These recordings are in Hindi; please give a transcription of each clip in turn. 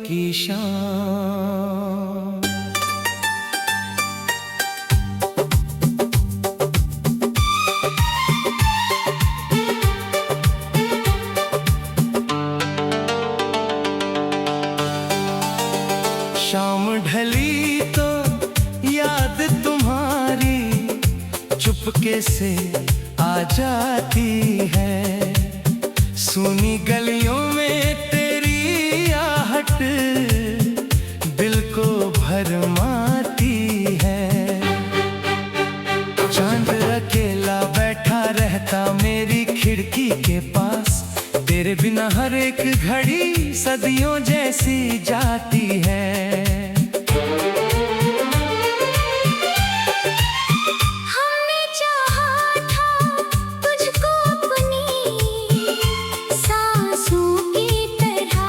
की शाम। शाम ढली तो याद तुम्हारी चुपके से आ जाती है। सूनी गलियों में तेरी आहट दिल को भरमाती है। चांद अकेला बैठा रहता मेरी खिड़की के पास, तेरे बिना हर एक घड़ी सदियों जैसी जाती है। हमने चाहा था तुझको अपनी सांसों की तरह,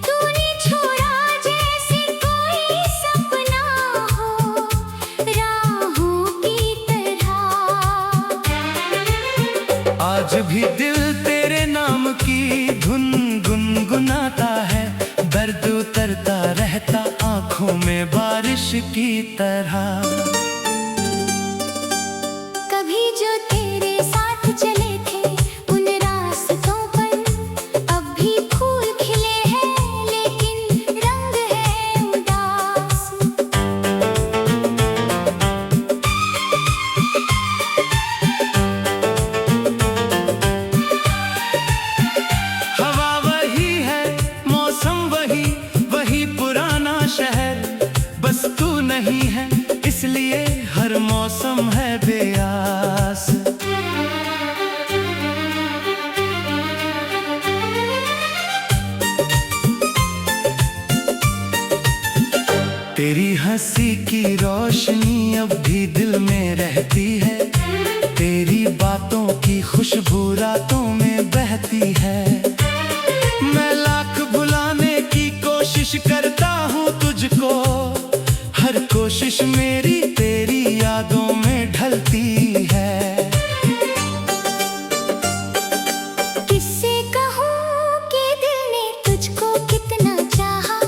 तूने छोड़ा जैसे कोई सपना हो राहों की तरह। आज भी दिल तेरे नाम की धुन गुनगुनाता है, दर्द उतरता रहता आंखों में बारिश की तरह। कभी जो तेरे साथ चले थे उन रास्तों पर अब भी फूल खिले हैं, लेकिन रंग है उदास। हवा वही है, मौसम वही, वही पुराना शहर, बस तू नहीं है इसलिए हर मौसम है बेआस। तेरी हंसी की रोशनी अब भी दिल में रहती है, तेरी बातों की खुशबू रातों में बहती है। मैं लाख भुलाने की कोशिश करता हूँ तुझको, हर कोशिश मेरी तेरी यादों में ढलती है। किससे कहूँ कि दिल ने तुझको कितना चाहा,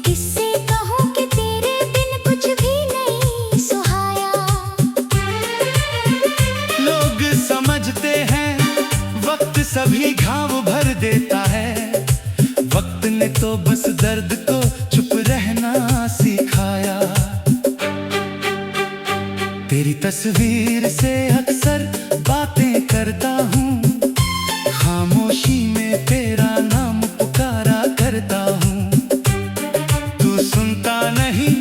किससे कहूँ कि तेरे बिन कुछ भी नहीं सुहाया। लोग समझते हैं वक्त सभी घाव भर देता है, वक्त ने तो बस दर्द को चुप रहना सिखाया। तेरी तस्वीर से अक्सर बातें करता हूँ, खामोशी में तेरा नाम पुकारा करता हूँ। तू सुनता नहीं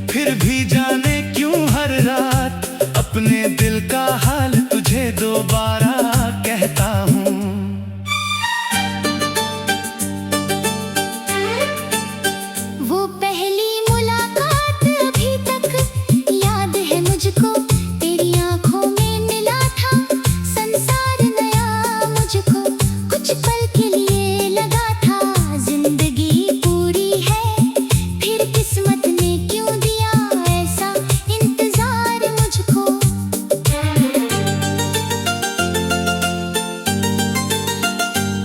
फिर भी जाने क्यों हर रात अपने दिल का हाल तुझे दोबारा कहता हूँ। वो पहली मुलाकात अभी तक याद है मुझको, तेरी आंखों में मिला था संसार नया मुझको। कुछ पल के लिए लगा था जिंदगी पूरी है, फिर किस्मत ने क्यों दिया ऐसा इंतजार मुझको।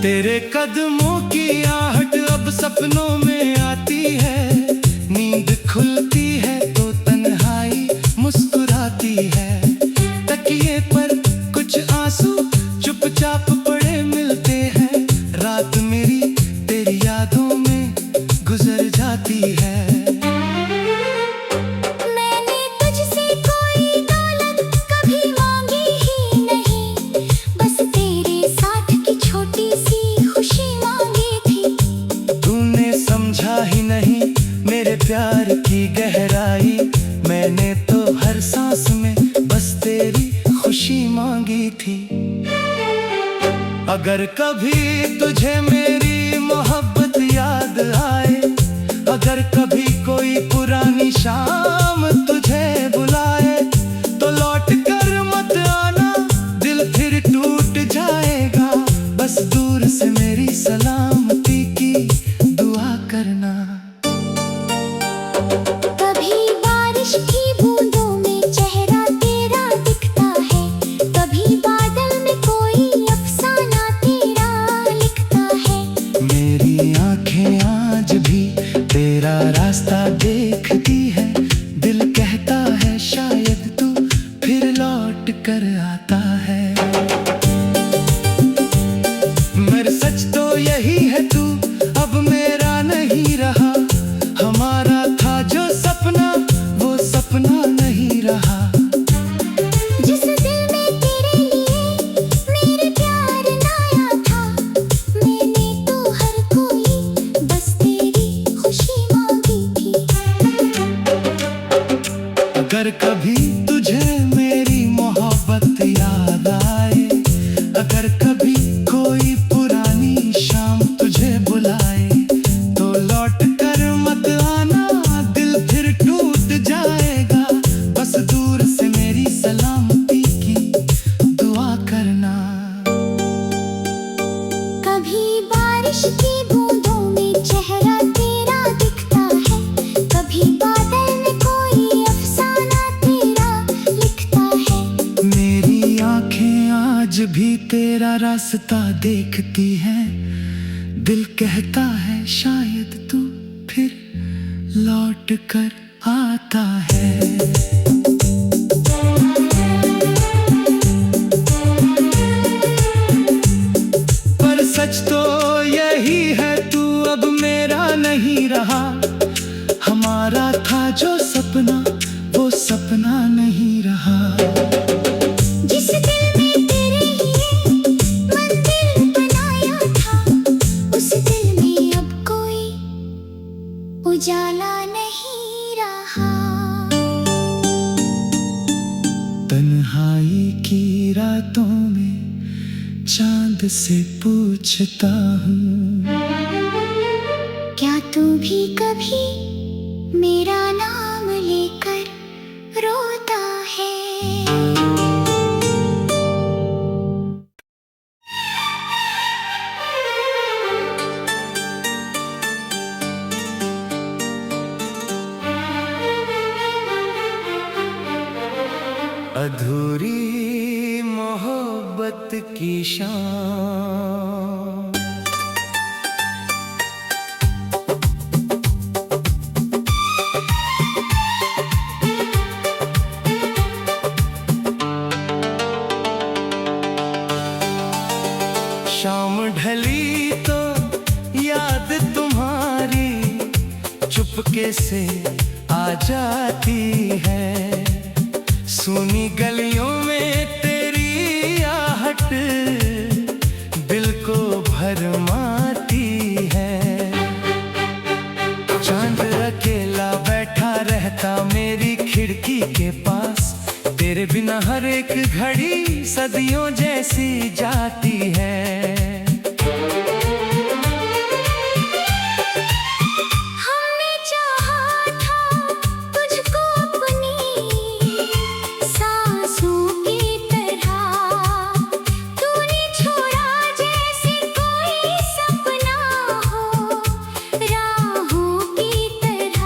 तेरे कदमों की आहट अब सपनों में आती है, नींद खुलती है तो तन्हाई मुस्कुराती है। तकिए पर कुछ आंसू चुपचाप पड़े मिलते हैं, रात मेरी तेरी यादों में गुजर जाती है। मैंने तुझसे कोई दौलत कभी मांगी ही नहीं, बस तेरे साथ की छोटी सी खुशी मांगी थी। तूने समझा ही नहीं मेरे प्यार की गहराई, मैंने तो हर सांस में बस तेरी खुशी मांगी थी। अगर कभी तुझे मेरी मोहब्बत याद आए, अगर कभी कोई पुरानी शाम तुझे बुलाए, तो लौट कर मत आना, दिल फिर टूट जाएगा। बस दूर से मेरी सलामती की दुआ करना। कभी बारिश की बूंदों में चेहरा तेरा दिखता है, कभी बादल में कोई अफसाना तेरा लिखता है। अगर कभी तुझे मेरी मोहब्बत याद आए, अगर कभी कोई पुरानी शाम तुझे बुलाए, तो लौट कर मत आना, दिल फिर टूट जाएगा। बस दूर से मेरी सलामती की दुआ करना। कभी बारिश की बूंदों में चेहरा तेरा दिखता है, कभी बादल में कोई अफसाना तेरा लिखता है। मेरी आंखें आज भी तेरा रास्ता देखती हैं, दिल कहता है शायद तू फिर लौट कर आता है। पर सच तो यही है, तू अब मेरा नहीं रहा। हमारा था जो सपना, वो सपना नहीं रहा। जिस दिल में तेरे लिए मंदिर बनाया था, उस दिल में अब कोई उजाला नहीं रहा। तन्हाई की रातों में चांद से पूछता हूँ, क्या तू भी कभी मेरा नाम लेकर रोता है? अधूरी मोहब्बत की शाम, शाम ढली तो याद तुम्हारी चुपके से आ जाती है। सुनी गलियों में तेरी आहट दिल को भरमाती है। चांद अकेला बैठा रहता मेरी खिड़की के पास, तेरे बिना हर एक घड़ी सदियों जैसी जाती है। हमने चाहा था तुझको अपनी सांसों की तरह, तूने छोड़ा जैसे कोई सपना हो राहों की तरह।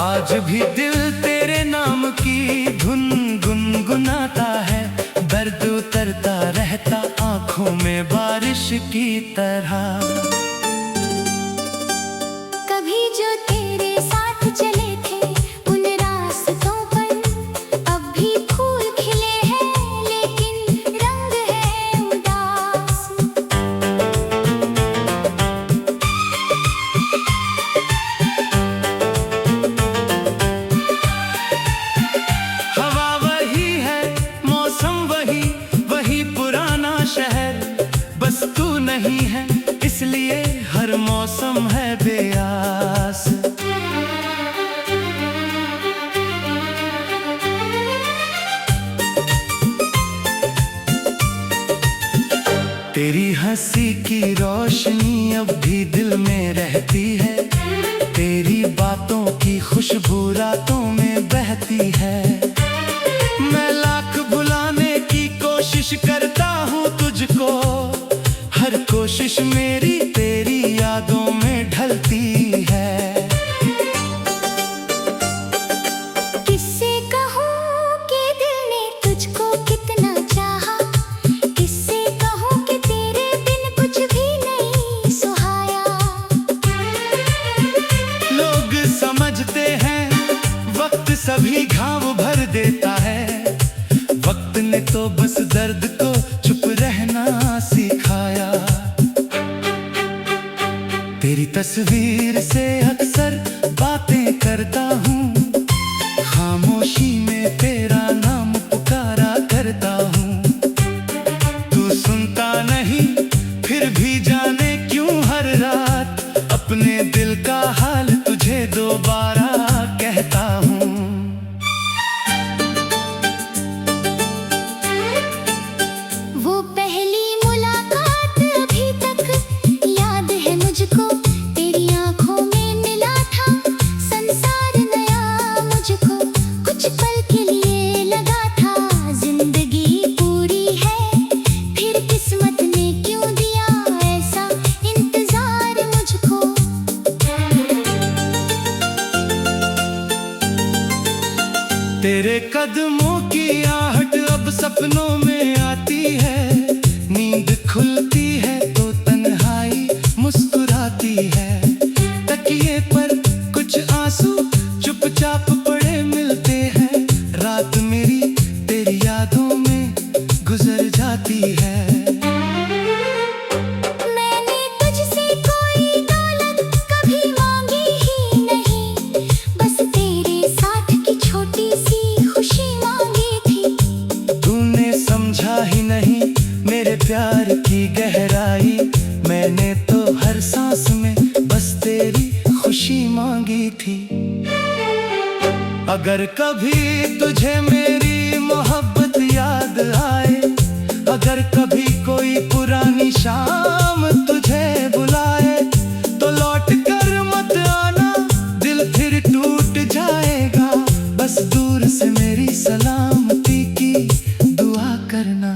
आज भी दिल तेरे नाम की धुन गुनगुनाता है, दर्द उतरता रहता आंखों में बारिश की तरह। कभी जो तेरे साथ चले थे उन रास्तों पर अब भी फूल खिले हैं, लेकिन रंग है उदास। हवा वही है, मौसम वही, वही पुराना शहर। बस तू नहीं है इसलिए हर मौसम है बेआस। तेरी हंसी की रोशनी अब भी दिल में रहती है, तेरी बातों की खुशबू रातों में बहती है। मैं लाख भुलाने की कोशिश करता हूँ तुझको, हर कोशिश मेरी तेरी यादों में ढलती है। किससे कहूँ कि दिल ने तुझको कितना चाहा, किससे कहूँ कि तेरे बिन कुछ भी नहीं सुहाया। लोग समझते हैं वक्त सभी घाव भर देता है, वक्त ने तो बस दर्द को चुप रहना सिखाया। तेरी तस्वीर से अक्सर बातें करता हूँ, खामोशी में तेरा नाम पुकारा करता हूँ। तू सुनता नहीं फिर भी जाने क्यों हर रात अपने दिल का हाल तुझे दोबारा कहता तेरे कदमों की आहट अब सपनों में आती है, नींद खुलती है तो तन्हाई मुस्कुराती है। तकिए पर कुछ आंसू चुपचाप पड़े मिलते हैं, रात मेरी तेरी यादों में गुजर जाती है। मैंने तुझसे कोई दौलत कभी मांगी ही नहीं, बस तेरे साथ की छोटी सी खुशी मांगी थी। तूने समझा ही नहीं मेरे प्यार की गहराई, मैंने तो हर सांस में बस तेरी खुशी मांगी थी। अगर कभी तुझे मेरी मोहब्बत याद आए, अगर कभी कोई पुरानी शाम तुझे बुलाए, तो लौट कर मत आना, दिल फिर टूट जाएगा। बस दूर से मेरी सलामती की दुआ करना।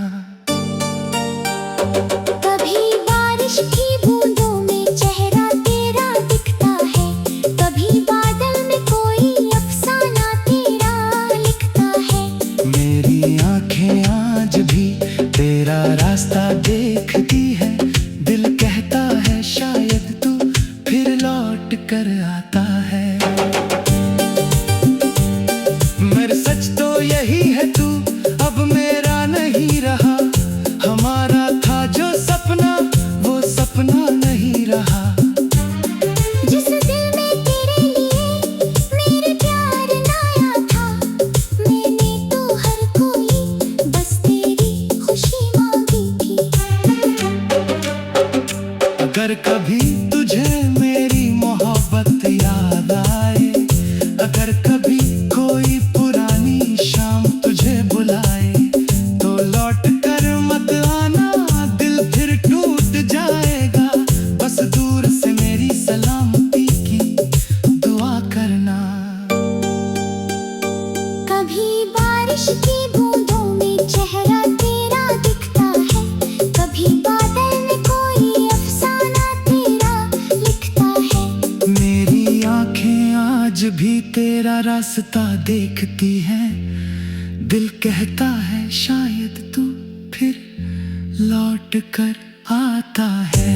कभी बारिश की बूंदों में चेहरा तेरा दिखता है, कभी बादल में कोई अफसाना तेरा लिखता है। मेरी आंखें आज भी तेरा रास्ता देखती है, दिल कहता है शायद तू फिर लौट कर आता है। मेरे सच तो यही है, तू अब मेरा नहीं रहा, हमारा था जो सपना वो सपना नहीं रहा। जिस दिल में तेरे लिए मेरे प्यार लाया था, मैंने तो हर कोई बस तेरी खुशी मांगी थी। अगर कभी तुझे मेरी मोहब्बत याद आए, अगर कभी कोई पुरानी शाम तुझे बुलाए, तो लौट कर मत आना, दिल फिर टूट जाएगा। बस दूर से मेरी सलामती की दुआ करना। कभी बारिश की बूंदों में चेहरा तेरा दिखता है, कभी बादल में कोई अफसाना तेरा लिखता है। मेरी आंखें आज भी तेरा रास्ता देखती हैं, दिल कहता है शायद तू फिर लौट कर आता है।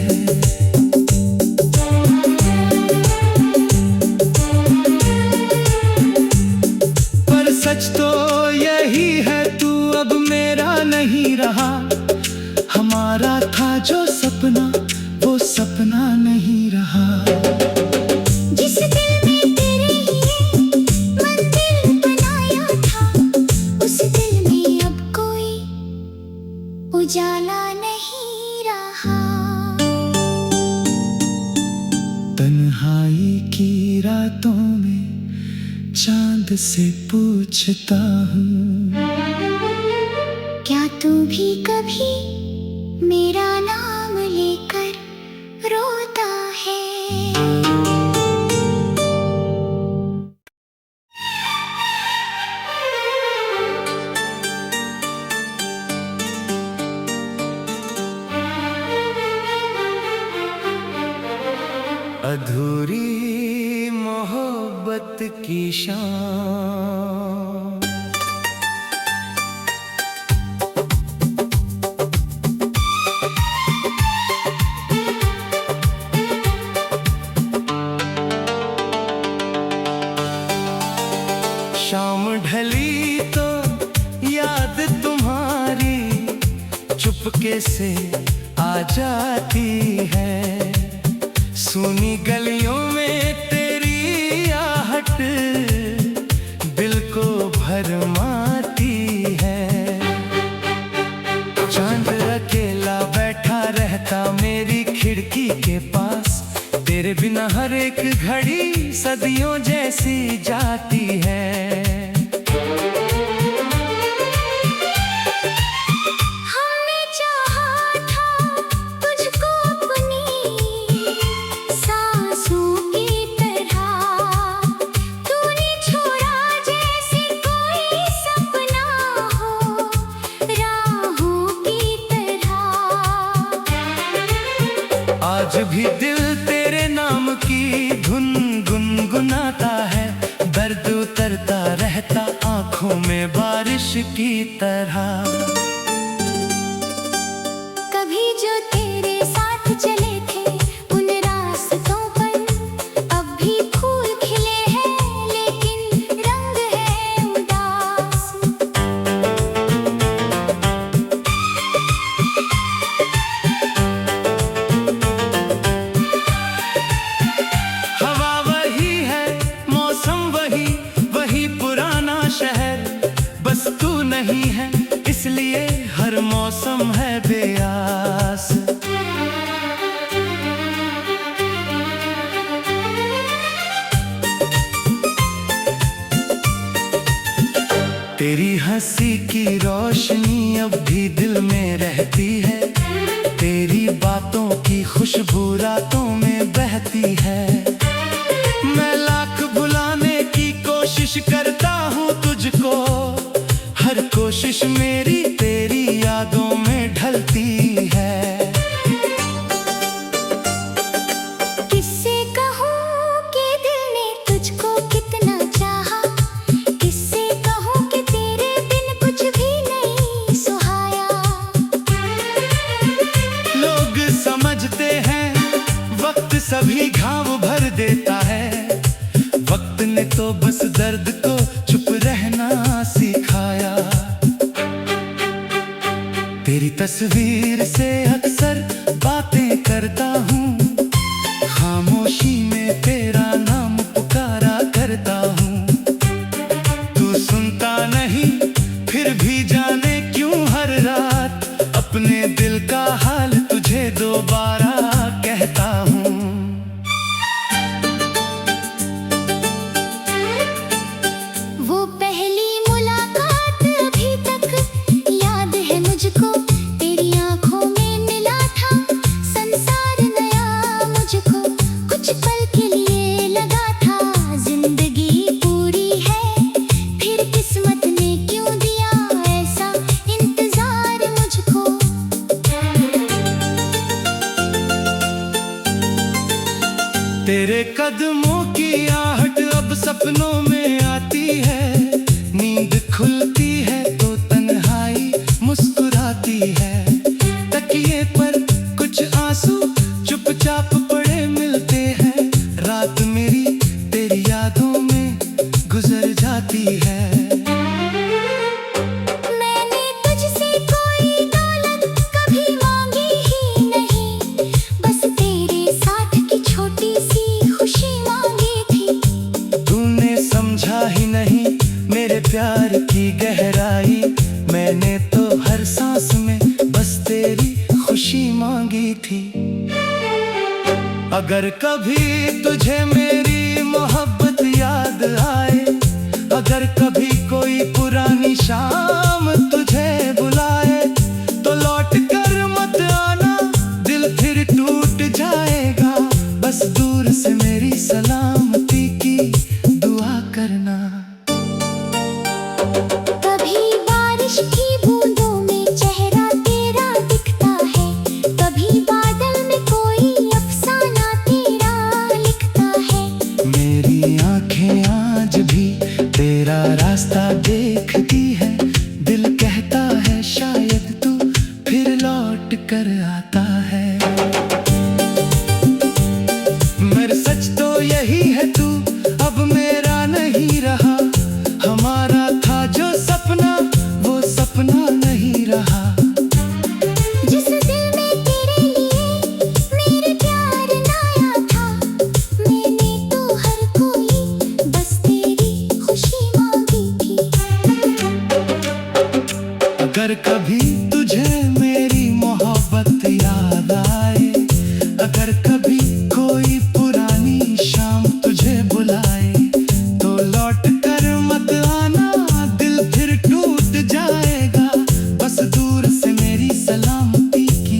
पर सच तो यही है, तू अब मेरा नहीं रहा, हमारा था जो सपना वो सपना नहीं रहा। जिस दिल में तेरे लिए मंदिर बनाया था, उस दिल में अब कोई उजाला नहीं रहा। तन्हाई की रातों में चांद से पूछता हूँ, क्या तू भी कभी मेरा नाम लेकर रोता है? अधूरी मोहब्बत की शाम, शाम ढली तो याद तुम्हारी चुपके से आ जाती है। सुनी गलियों में तेरी आहट दिल को भरमाती है। चांद अकेला बैठा रहता मेरी खिड़की के पास, तेरे बिना हर एक घड़ी सदियों जैसी जाती है। हमने चाहा था तुझको अपनी सांसों की तरह, तूने छोड़ा जैसे कोई सपना हो राहों की तरह। आज भी दिल तेरे नाम की धुन गुनगुनाता है, दर्द उतरता रहता आंखों की तरह। कभी जो तेरे साथ चले थे उन रास्तों पर अब भी फूल खिले हैं, लेकिन रंग है उदास। हवा वही है, मौसम वही, वही पुराना शहर, बस तू नहीं है इसलिए हर मौसम है बेआस। तेरी हंसी की रोशनी अब भी दिल में रहती है, तेरी बातों की खुशबू रातों में बहती है। मैं लाख भुलाने की कोशिश करता हूँ तुझको, हर कोशिश मेरी तेरी यादों में ढलती है। किससे कहूँ कि दिल ने तुझको कितना चाहा, किससे कहूँ कि तेरे बिन कुछ भी नहीं सुहाया। लोग समझते हैं वक्त सभी घाव भर देता है, वक्त ने तो बस दर्द को चुप रहना सिखाया। तेरी तस्वीर से अक्सर बातें करता हूँ, खामोशी में तेरा नाम पुकारा करता हूँ। तू सुनता नहीं फिर भी जाने क्यों हर रात अपने दिल का हाल तुझे दोबारा कहता हूँ। वो पहली मुलाकात अभी तक याद है मुझको, तेरी आंखों में मिला था संसार नया मुझको। कुछ पल के लिए लगा था जिंदगी पूरी है, फिर किस्मत ने क्यों दिया ऐसा इंतजार मुझको। तेरे कदमों की आहट अब सपनों में आती है, नींद खुलती है तो तन्हाई मुस्कुराती है। तकिए पर कुछ आंसू चुपचाप पड़े मिलते हैं, रात मेरी तेरी यादों में गुजर जाती है। मैंने तुझसे कोई दौलत कभी मांगी ही नहीं, बस तेरे साथ की छोटी सी खुशी मांगी थी। तूने समझा ही नहीं मेरे प्यार की गहराई, मैंने तो हर सांस में बस तेरी खुशी मांगी थी। अगर कभी तुझे मेरी मोहब्बत याद आए, अगर कभी कोई पुरानी शाम तुझे बुलाए, तो लौट कर मत आना, दिल फिर टूट जाएगा। बस दूर से मेरी सलामती की दुआ करना। कभी बारिश की बूंदों में चेहरा तेरा दिखता है, कभी बादल में कोई अफसाना तेरा लिखता है। मेरी आंखें आज भी तेरा रास्ता देखती है, दिल कहता है शायद तू फिर लौट कर आता है। मेरे सच तो यही है तू अब मेरा नहीं रहा, हमारा था जो सपना वो सपना नहीं रहा। जिस दिल में तेरे लिए मेरे प्यार लाया था, मैंने तो हर कोई बस तेरी खुशी मांगी थी। अगर कभी तुझे मेरी मोहब्बत याद आए, अगर कभी कोई पुरानी शाम तुझे बुलाए, तो लौट कर मत आना, दिल फिर टूट जाएगा। बस दूर से मेरी सलामती की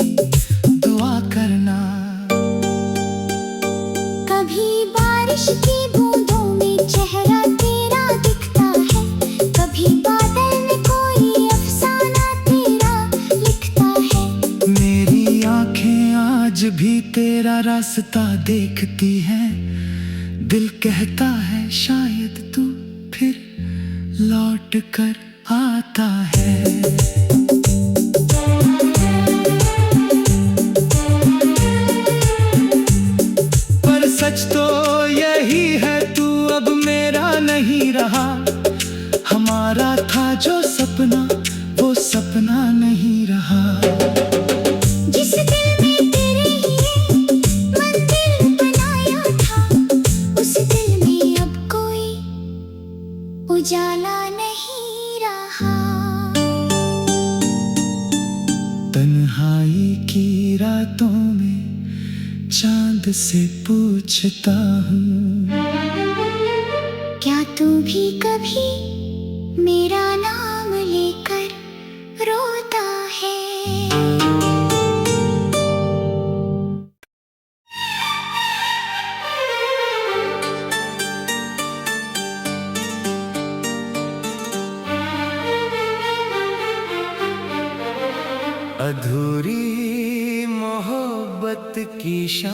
दुआ करना। कभी बारिश की बूंदों में चेहरा तेरा दिखता है, कभी बादल में कोई अफसाना तेरा लिखता है। मेरी आंखें आज भी तेरा रास्ता देखती हैं, दिल कहता है शायद तू फिर लौट कर आता है। पर सच तो यही है, तू अब मेरा नहीं रहा। हमारा था जो सपना, वो सपना नहीं रहा। जिस दिल में तेरे लिए मंदिर बनाया था, उस दिल में अब कोई उजाला नहीं रहा। तन्हाई की रातों में चांद से पूछता हूँ, क्या तू भी कभी मेरा नाम लेकर रोता है? अधूरी मोहब्बत की शाम,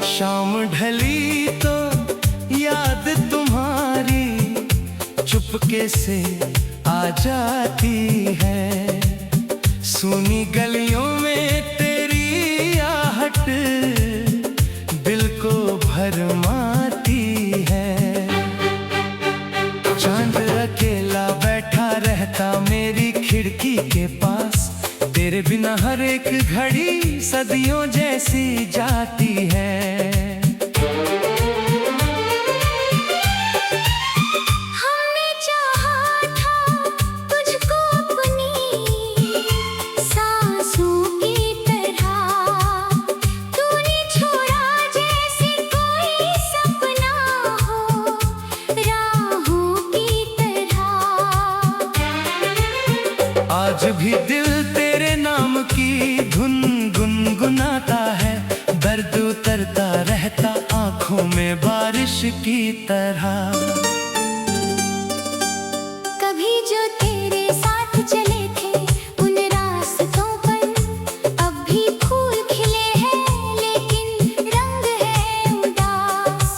शाम ढली तो याद तुम्हारी चुपके से आ जाती है। सूनी गलियों में तेरी आहट दिल को भरमाती है। चांद अकेला बैठा रहता मेरी खिड़की के पास, तेरे बिना हर एक घड़ी सदियों जैसी जाती है। हमने चाहा था तुझको अपनी सांसों की तरह, तूने छोड़ा जैसे कोई सपना हो राहों की तरह। आज भी दिल तेरे नाम की धुन गुनगुनाता है, दर्द उतरता रहता आंखों में बारिश की तरह। कभी जो तेरे साथ चले थे उन रास्तों पर अब भी फूल खिले हैं, लेकिन रंग है उदास।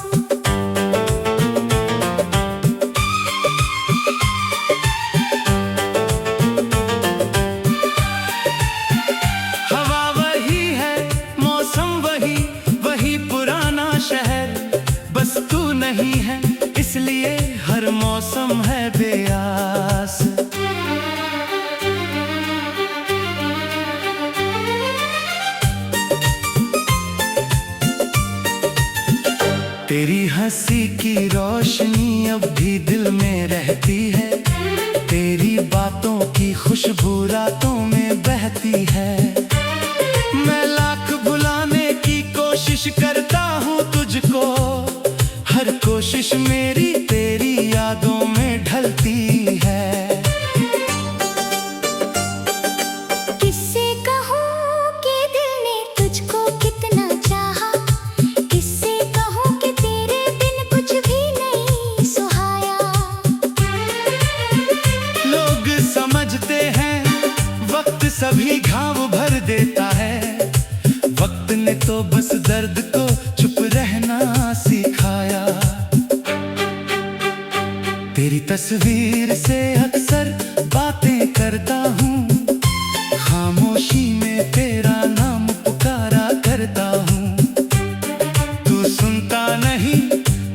हवा वही है, मौसम वही, वही पुराना शहर, बस तू नहीं है इसलिए हर मौसम है बेआस। तेरी हंसी की रोशनी अब भी दिल में रहती है, तेरी बातों की खुशबू रातों में बहती है। मैं लाख भुलाने की कोशिश करता हूँ तुझको, हर कोशिश मेरी तेरी यादों में ढलती है। किससे कहूँ कि दिल ने तुझको कितना चाहा, किससे कहूँ कि तेरे बिन कुछ भी नहीं सुहाया। लोग समझते हैं वक्त सभी घाव भर देता है, वक्त ने तो बस दर्द को चुप रहना सिखाया। तेरी तस्वीर से अक्सर बातें करता हूँ, खामोशी में तेरा नाम पुकारा करता हूँ। तू सुनता नहीं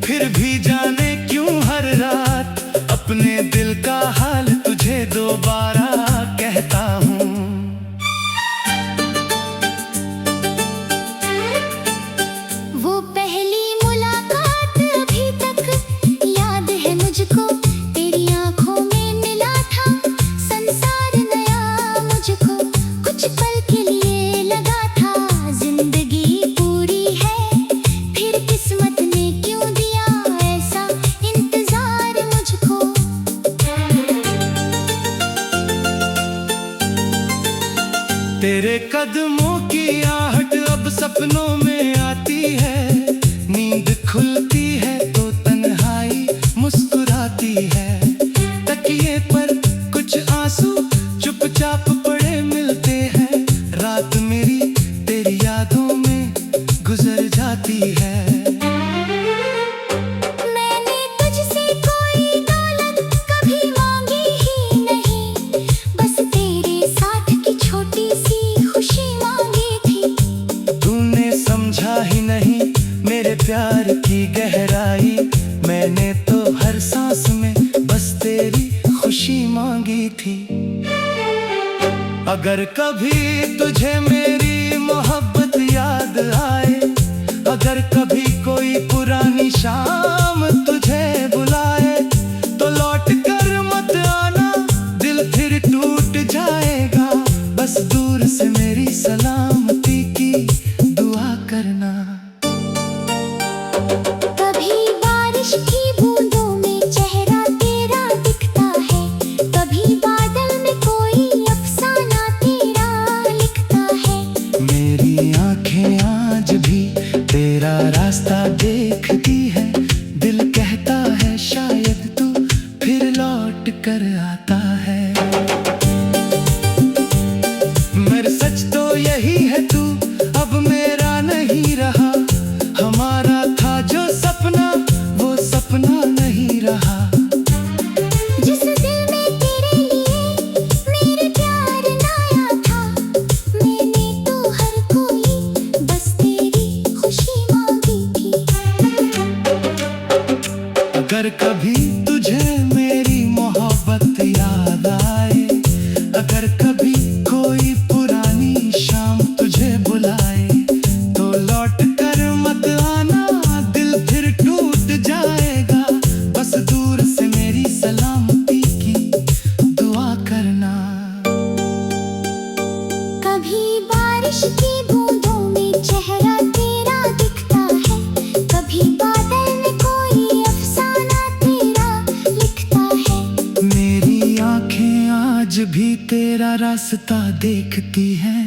फिर भी जाने क्यों हर रात अपने दिल का हाल तुझे दोबारा कहता हूँ। वो पहली मुलाकात अभी तक याद है मुझको, तेरी आंखों में मिला था संसार नया मुझको। कुछ पल के लिए लगा था जिंदगी पूरी है, फिर किस्मत ने क्यों दिया ऐसा इंतजार मुझको। तेरे कदमों की आहट अब सपनों में आती है, नींद खुलती है तो तन्हाई मुस्कुराती है। तकिए पर कुछ प्यार की गहराई, मैंने तो हर सांस में बस तेरी खुशी मांगी थी। अगर कभी तुझे मेरी मोहब्बत याद आए, अगर कभी कोई पुरानी शाम तुझे बुलाए, तो लौट कर मत आना, दिल फिर टूट जाएगा। बस दूर से मेरी सलामती की दुआ करना। कभी बारिश की बूंदों में चेहरा तेरा दिखता है, कभी बादल में कोई अफसाना तेरा लिखता है। मेरी आंखें आज भी तेरा रास्ता देखती है, दिल कहता है शायद तू फिर लौट कर आता है। मेरे सच तो यही है, तू अब मेरा नहीं रहा। हमारा था जो सपना, वो सपना नहीं रहा। जिस दिल में तेरे लिए मेरे प्यार लाया था, मैंने तो हर कोई बस तेरी खुशी मांगी थी। अगर कभी तुझे मेरी मोहब्बत याद आए, अगर कभी कोई पुरानी शाम तुझे बुलाए, तो लौट कर मत आना, दिल फिर टूट जाएगा। बस दूर से मेरी सलामती की दुआ करना। कभी बारिश की बूंदों में चेहरा तेरा दिखता है, कभी बादल में कोई अफसाना तेरा लिखता है। मेरी आंखें आज भी तेरा रास्ता देखती हैं,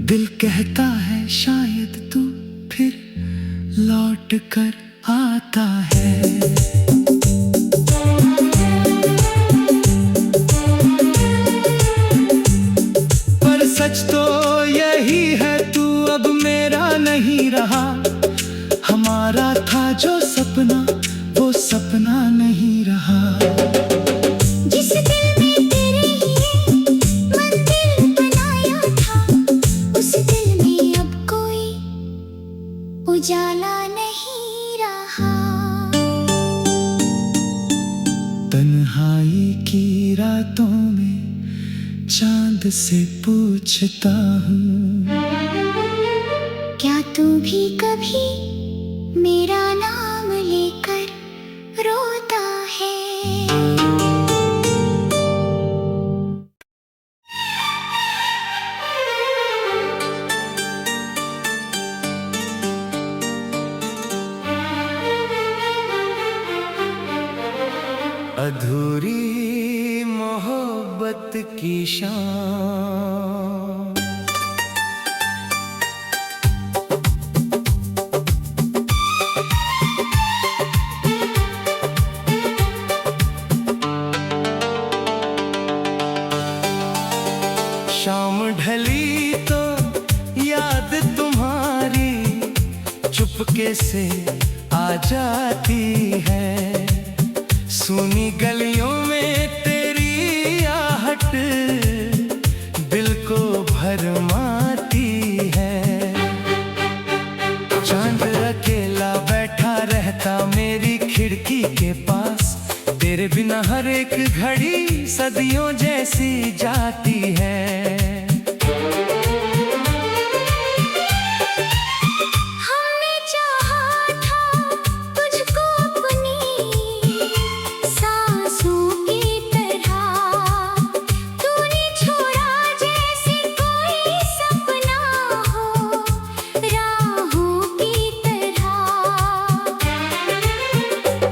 दिल कहता है शायद तू फिर लौट कर आता है। पर सच तो यही है, तू अब मेरा नहीं रहा। हमारा था जो सपना, वो सपना नहीं रहा। जिस दिल में तेरे लिए मंदिर बनाया था, उस दिल में अब कोई उजाला नहीं रहा। तन्हाई की रातों में चांद से पूछता हूँ, क्या तू भी कभी मेरा नाम लेकर रोता है? अधूरी मोहब्बत की शाम, शाम ढली तो याद तुम्हारी चुपके से आ जाती है। सूनी गलियों में तेरी आहट दिल को भरमाती है। चांद अकेला बैठा रहता मेरी खिड़की के पास, तेरे बिना हर एक घड़ी सदियों जैसी जाती है। हमने चाहा था तुझको अपनी सांसों की तरह, तूने छोड़ा जैसे कोई सपना हो राहों की तरह।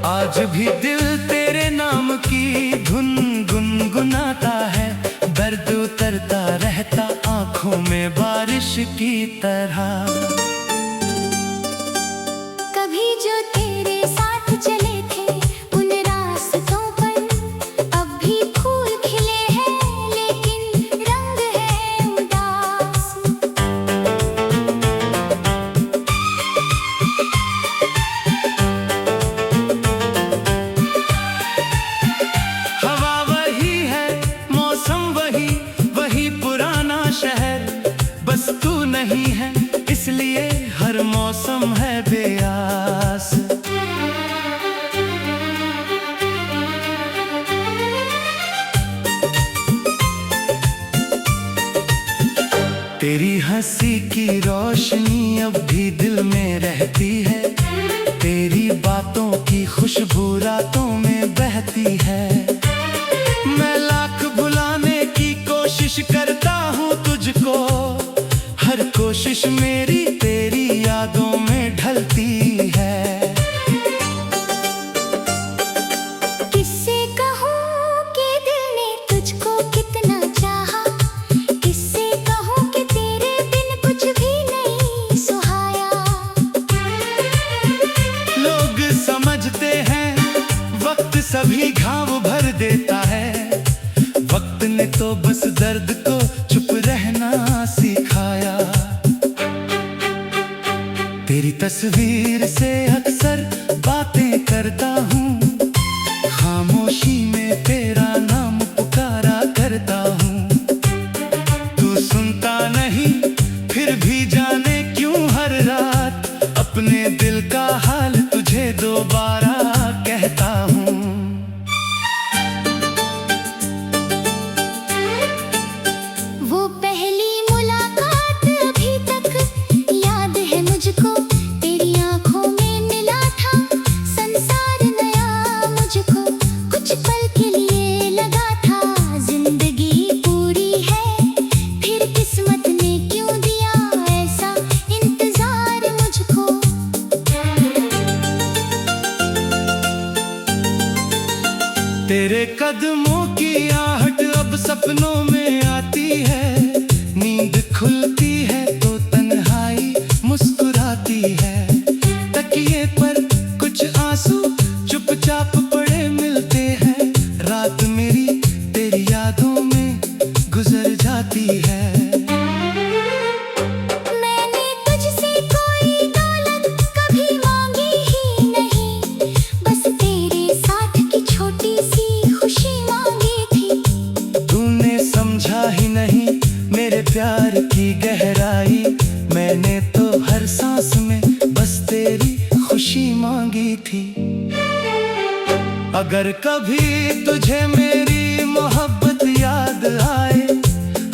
आज भी दिल तेरे नाम की धुन गुनगुनाता है, दर्द उतरता रहता आंखों में बारिश की तरह। कभी जो तेरे साथ चले थे उन रास्तों पर अब भी फूल खिले हैं, लेकिन रंग है उदास। हवा वही है, मौसम वही, वही पुराना शहर, बस तू नहीं है इसलिए हंसी की रोशनी अब भी दिल में रहती है, तेरी बातों की खुशबू रातों में बहती है। मैं लाख भुलाने की कोशिश करता हूँ तुझको, हर कोशिश मेरी तेरी यादों में ढलती है। किससे कहूँ कि दिल ने तुझको कितना चाहा, किससे कहूँ कि तेरे बिन कुछ भी नहीं सुहाया। लोग समझते हैं वक्त सभी घाव भर देता है, वक्त ने तो बस दर्द को चुप रहना सिखाया। तेरी तस्वीर से अक्सर बातें करता हूँ, खामोशी में तेरा नाम पुकारा करता हूँ। तू सुनता नहीं फिर भी जाने क्यों हर रात अपने दिल का हाल तुझे दोबारा कहता हूँ। वो पहली मुलाकात अभी तक याद है मुझको, तेरी आंखों में मिला था संसार नया मुझको। कुछ पल के लिए लगा था जिंदगी पूरी है, फिर किस्मत ने क्यों दिया ऐसा इंतजार मुझको। तेरे कदमों की आहट अब सपनों में आती है, नींद खुलती है तो तन्हाई मुस्कुराती है। तकिए पर कुछ आंसू चुपचाप पड़े मिलते हैं, रात मेरी तेरी यादों में गुजर जाती है। मैंने तुझसे कोई दौलत कभी मांगी ही नहीं, बस तेरे साथ की छोटी सी खुशी मांगी थी। तूने समझा ही नहीं मेरे प्यार की गहराई, मैंने तो हर सांस में बस तेरी खुशी मांगी थी। अगर कभी तुझे मेरी मोहब्बत याद आए,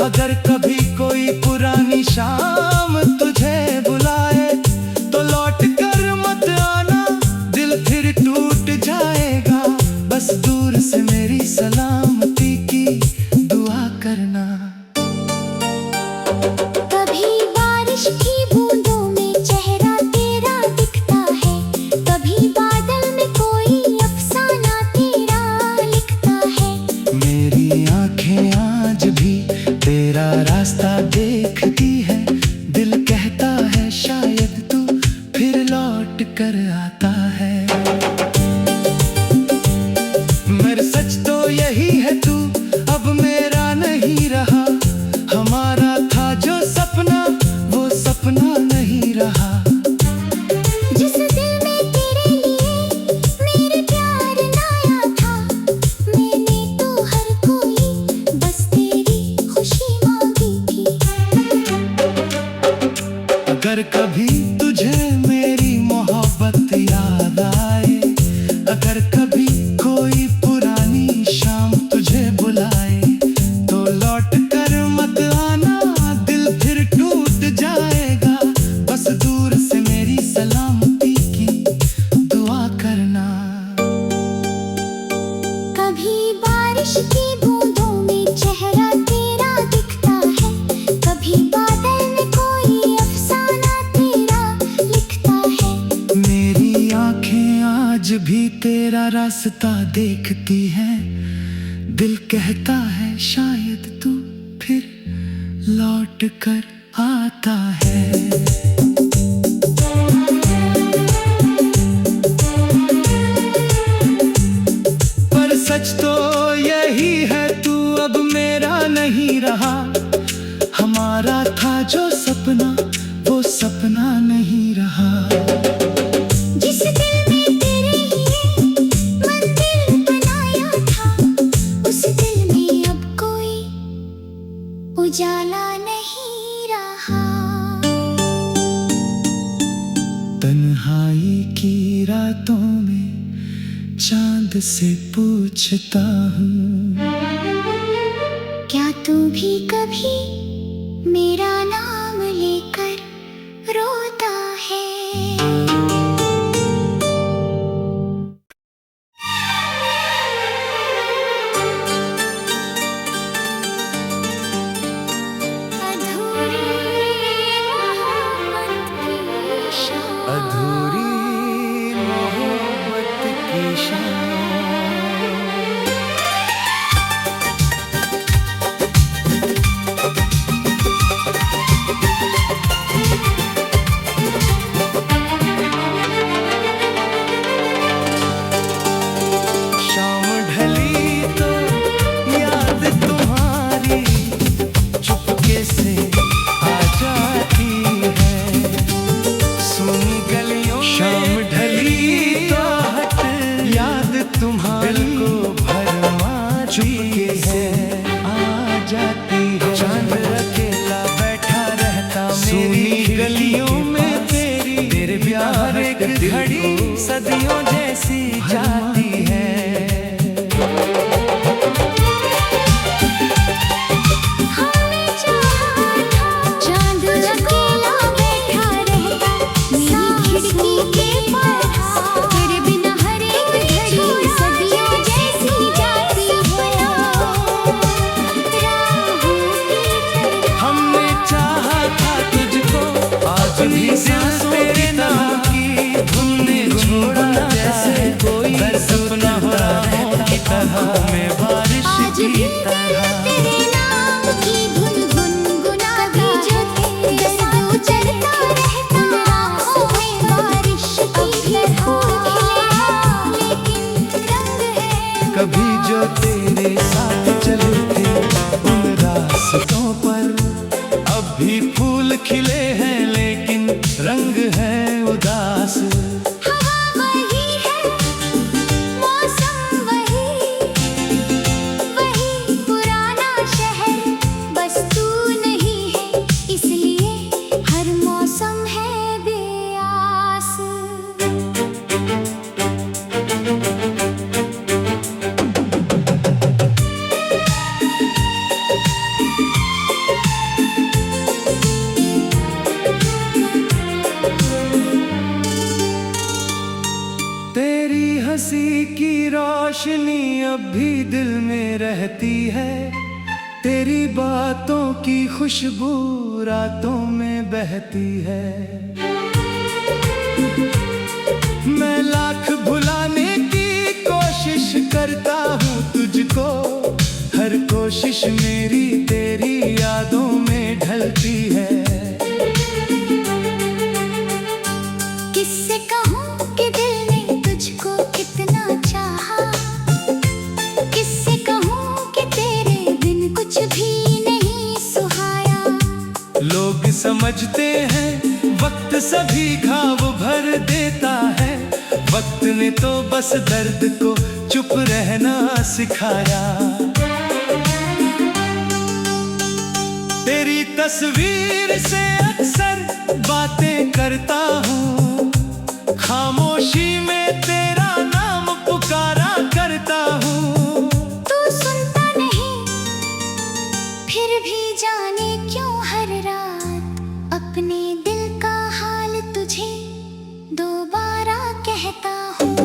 अगर कभी कोई पुरानी शाम तुझे बुलाए, तो लौट कर मत आना दिल फिर टूट जाएगा। बस दूर से मेरी सलामती की दुआ करना। कभी बारिश की बूंदों में चेहरा तेरा दिखता है, कभी बादल में कोई अफसाना तेरा लिखता है। मेरी आंखें आज भी तेरा रास्ता देखती है, दिल कहता है शायद तू फिर लौट कर आता है। मगर सच तो यही है तू अब मेरा नहीं रहा, हमारा था जो सपना वो सपना नहीं रहा। जिस दिल में तेरे लिए मेरे प्यार लाया था, मैंने तो हर कोई बस तेरी खुशी मांगी थी। अगर कभी तुझे मेरी मोहब्बत याद आए, अगर कभी कोई पुरानी शाम तुझे बुलाए, तो लौट कर मत आना दिल फिर टूट जाएगा। बस दूर से मेरी सलामती की दुआ करना। कभी बारिश की बूंदों में चेहरा तेरा दिखता है, कभी बादल में कोई अफसाना तेरा लिखता है। मेरी आंखें आज भी तेरा रास्ता देखती हैं, दिल कहता है शायद तू फिर लौट कर आता है। पर सच तो यही है तू अब मेरा नहीं रहा, हमारा था जो सपना वो सपना नहीं रहा। जिस दिल में तेरे लिए मंदिर बनाया था, उस दिल में अब कोई उजाला नहीं रहा। तन्हाई की रातों में चांद से पूछता हूँ, क्या तू भी कभी मेरा नाम लेकर रोता है। अधूरी मोहब्बत की शाम। शाम ढली तो याद तुम्हारी चुपके से आ जाती है। सुनी गलियों शाम ढली तो याद तुम्हारी को भरमा चुपके से आ जाती है। चांद अकेला बैठा रहता मेरी गलियों में तेरे प्यार एक घड़ी सदियों जैसी जाती है। चांद अकेला बैठा रहता मेरी खिड़की के पास, तेरे बिना हर एक घड़ी सदियों जैसी जाती है। हमने चाहा था तुझको आज भी सांसों तेरे नाम की तुमने छोड़ा जैसे कोई सपना हो रहा की तरह में बारिश की तरह। तेरे नाम की धुन गुनगुनाती जो तेरे साथ चलता रहता आँखों में बारिश की तरह। लेकिन रंग है कभी जो तेरे साथ चले थे उन रास्तों पर अब भी फूल खिले हैं लेकिन रंग है उदास। हवा वही है, मौसम वही पुराना शहर, बस तू नहीं है इसलिए हर मौसम है बेआस। तेरी हंसी की रोशनी अब भी दिल में रहती है। तेरी बातों की खुशबू रातों में बहती है। मैं लाख भुलाने की कोशिश करता हूँ तुझको, हर कोशिश मेरी तेरी यादों में ढलती है। किससे कहूँ कि दिल ने तुझको कितना चाहा, किससे कहूँ कि तेरे बिन कुछ भी नहीं सुहाया। लोग समझते हैं वक्त सभी घाव भर देता है, वक्त ने तो बस दर्द को चुप रहना सिखाया। तेरी तस्वीर से अक्सर बातें करता हूँ, खामोशी में तेरा नाम पुकारा करता हूँ। तू सुनता नहीं फिर भी जाने क्यों हर रात अपने दिल का हाल तुझे दोबारा कहता हूँ।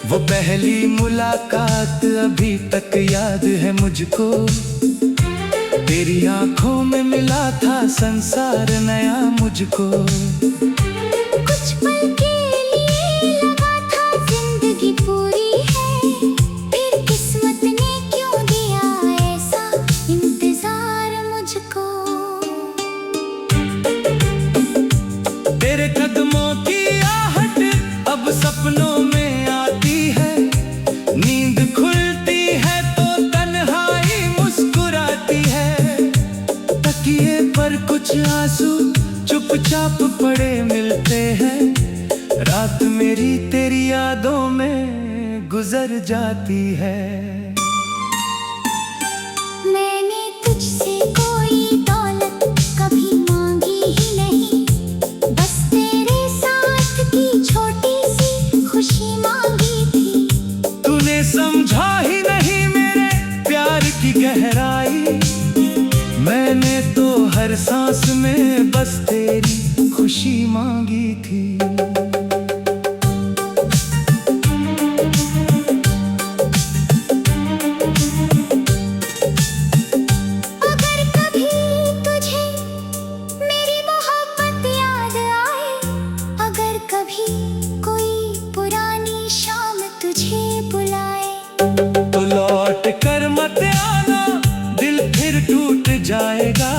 वो पहली मुलाकात अभी तक याद है मुझको, तेरी आंखों में मिला था संसार नया मुझको। कुछ पल के लिए लगा था जिंदगी पूरी है, फिर किस्मत ने क्यों दिया ऐसा इंतजार मुझको। तेरे कदमों की आहट अब सपनों में आती है, नींद खुलती है तो तन्हाई मुस्कुराती है। तकिए पर कुछ आंसू चुपचाप पड़े मिलते हैं, रात मेरी तेरी यादों में गुजर जाती है। मैंने तुझसे कोई दौलत कभी मांगी ही नहीं, बस तेरे साथ की छोटी सी खुशी मांगी थी। तूने समझा ही नहीं मेरे प्यार की गहराई, मैंने मांगी थी। अगर कभी तुझे मेरी मोहब्बत याद आए, अगर कभी कोई पुरानी शाम तुझे बुलाए, तो लौट कर मत आना, दिल फिर टूट जाएगा।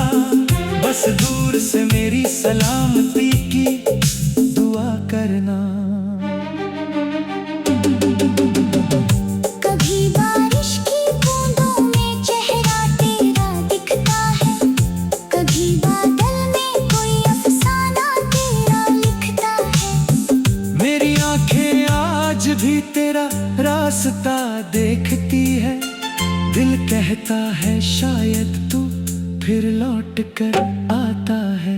बस दूर से मेरी सलामती की दुआ करना। कभी बारिश की बूंदों में चेहरा तेरा दिखता है, कभी बादल में कोई अफसाना तेरा लिखता है। मेरी आंखें आज भी तेरा रास्ता देखती है, दिल कहता है शायद तू फिर लौट कर आता है।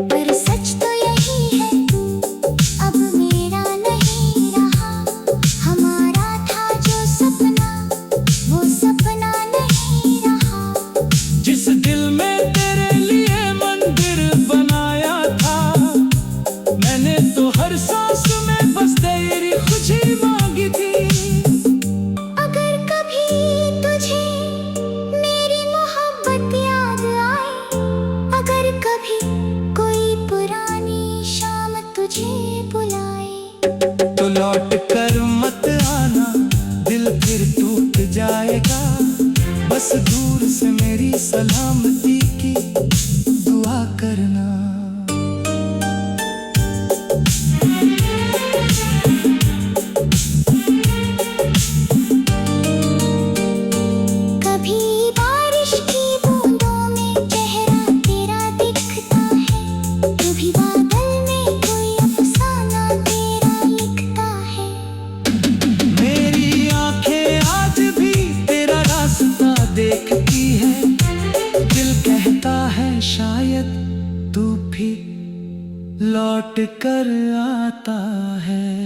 पर सच तो यही है, तू अब मेरा नहीं रहा। हमारा था जो सपना, वो सपना नहीं रहा। जिस दिल में तेरे लिए मंदिर बनाया था, मैंने तो हर सांस में बस तेरी खुशी मांगी थी। अगर कभी तुझे मेरी मोहब्बत याद आए, अगर कभी कोई पुरानी शाम तुझे बुलाए, तो लौट कर मत आना, दिल फिर टूट जाएगा। बस दूर से मेरी सलामती की दुआ करना। कभी बारिश की बूंदों में चेहरा तेरा दिखता है, कभी बादल में कोई अफसाना तेरा लिखता है। मेरी आंखें आज भी तेरा रास्ता देखती है, दिल कहता है शायद तू भी लौट कर आता है।